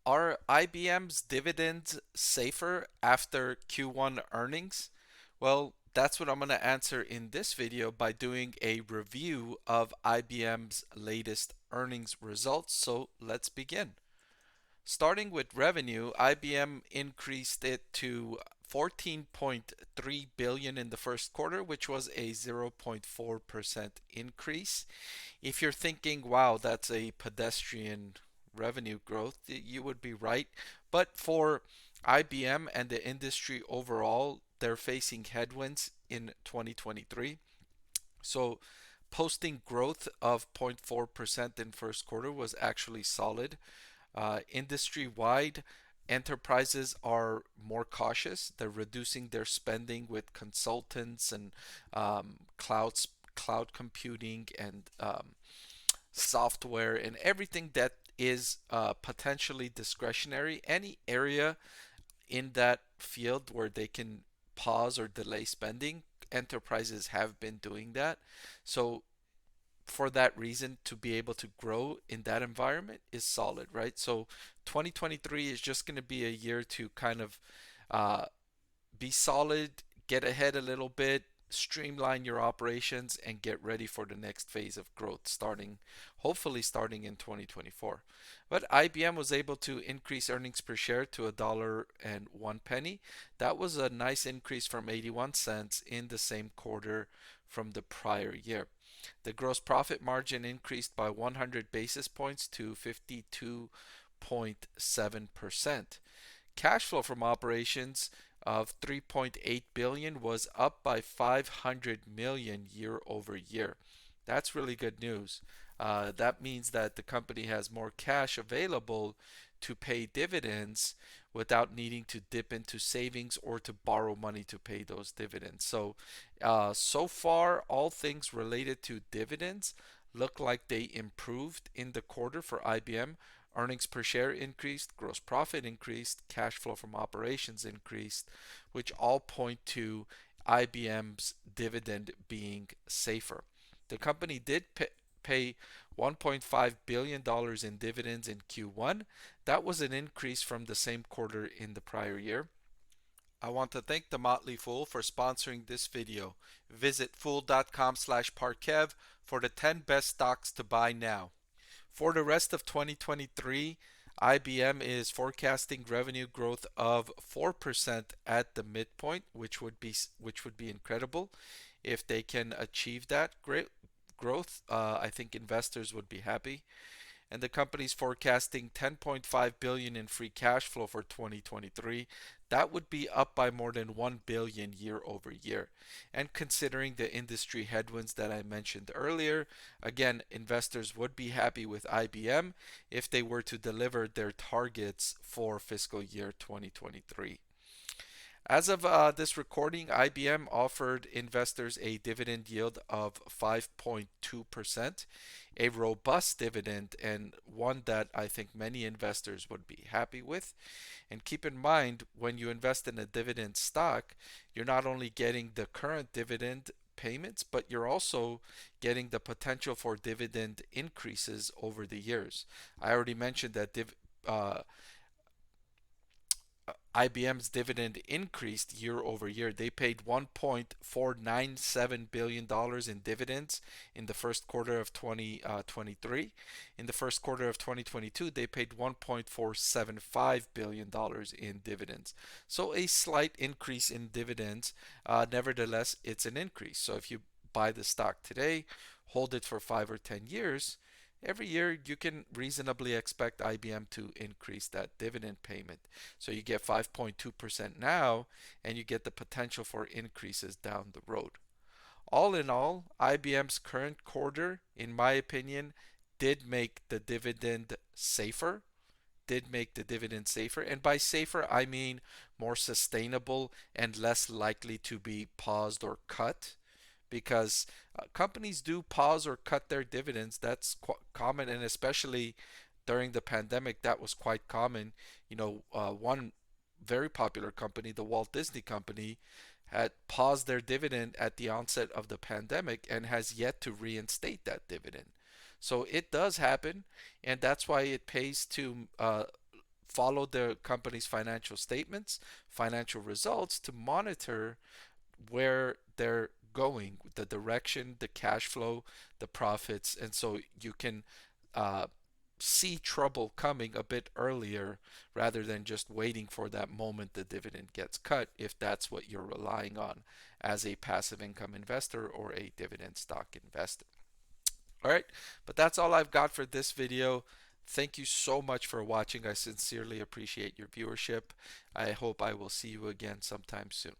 Are IBM's dividends safer after Q1 earnings? Well, that's what I'm going to answer in this video by doing a review of IBM's latest earnings results. So let's begin. Starting with revenue, IBM increased it to 14.3 billion in the first quarter, which was a 0.4% increase. If you're thinking, wow, that's a pedestrian revenue growth, you would be right. But for IBM and the industry overall, they're facing headwinds in 2023. So posting growth of 0.4% in first quarter was actually solid. Industry-wide, enterprises are more cautious. They're reducing their spending with consultants and cloud computing and software and everything that is potentially discretionary. Any area in that field where they can pause or delay spending, enterprises have been doing that. So for that reason, to be able to grow in that environment is solid, right? So 2023 is just going to be a year to kind of uh, be solid, get ahead a little bit, streamline your operations, and get ready for the next phase of growth hopefully starting in 2024. But IBM was able to increase earnings per share to $1.01. That was a nice increase from 81 cents in the same quarter from the prior year. The gross profit margin increased by 100 basis points to 52.7%. Cash flow from operations of 3.8 billion was up by 500 million year over year. That's really good news. That means that the company has more cash available to pay dividends without needing to dip into savings or to borrow money to pay those dividends. So far, all things related to dividends look like they improved in the quarter for IBM. Earnings per share increased, gross profit increased, cash flow from operations increased, which all point to IBM's dividend being safer. The company did pay $1.5 billion in dividends in Q1. That was an increase from the same quarter in the prior year. I want to thank the Motley Fool for sponsoring this video. Visit fool.com/parkev for the 10 best stocks to buy now. For the rest of 2023, IBM is forecasting revenue growth of 4% at the midpoint, which would be incredible if they can achieve that great growth. I think investors would be happy. And the company's forecasting 10.5 billion in free cash flow for 2023. That would be up by more than 1 billion year over year. And considering the industry headwinds that I mentioned earlier, again, investors would be happy with IBM if they were to deliver their targets for fiscal year 2023. As of this recording, IBM offered investors a dividend yield of 5.2%, a robust dividend and one that I think many investors would be happy with. And keep in mind, when you invest in a dividend stock, you're not only getting the current dividend payments, but you're also getting the potential for dividend increases over the years. I already mentioned that IBM's dividend increased year over year. They paid $1.497 billion in dividends in the first quarter of 2023. In the first quarter of 2022, they paid $1.475 billion in dividends. So a slight increase in dividends. Nevertheless, it's an increase. So if you buy the stock today, hold it for 5 or 10 years, every year you can reasonably expect IBM to increase that dividend payment. So you get 5.2% now, and you get the potential for increases down the road. All in all, IBM's current quarter, in my opinion, did make the dividend safer. Did make the dividend safer. And by safer, I mean more sustainable and less likely to be paused or cut because companies do pause or cut their dividends. That's common, and especially during the pandemic, that was quite common. One very popular company, the Walt Disney Company, had paused their dividend at the onset of the pandemic and has yet to reinstate that dividend. So it does happen, and that's why it pays to follow the company's financial statements, financial results to monitor where they're going, the direction, the cash flow, the profits, and so you can uh, see trouble coming a bit earlier rather than just waiting for that moment the dividend gets cut, if that's what you're relying on as a passive income investor or a dividend stock investor. All right, but that's all I've got for this video. Thank you so much for watching. I sincerely appreciate your viewership. I hope I will see you again sometime soon.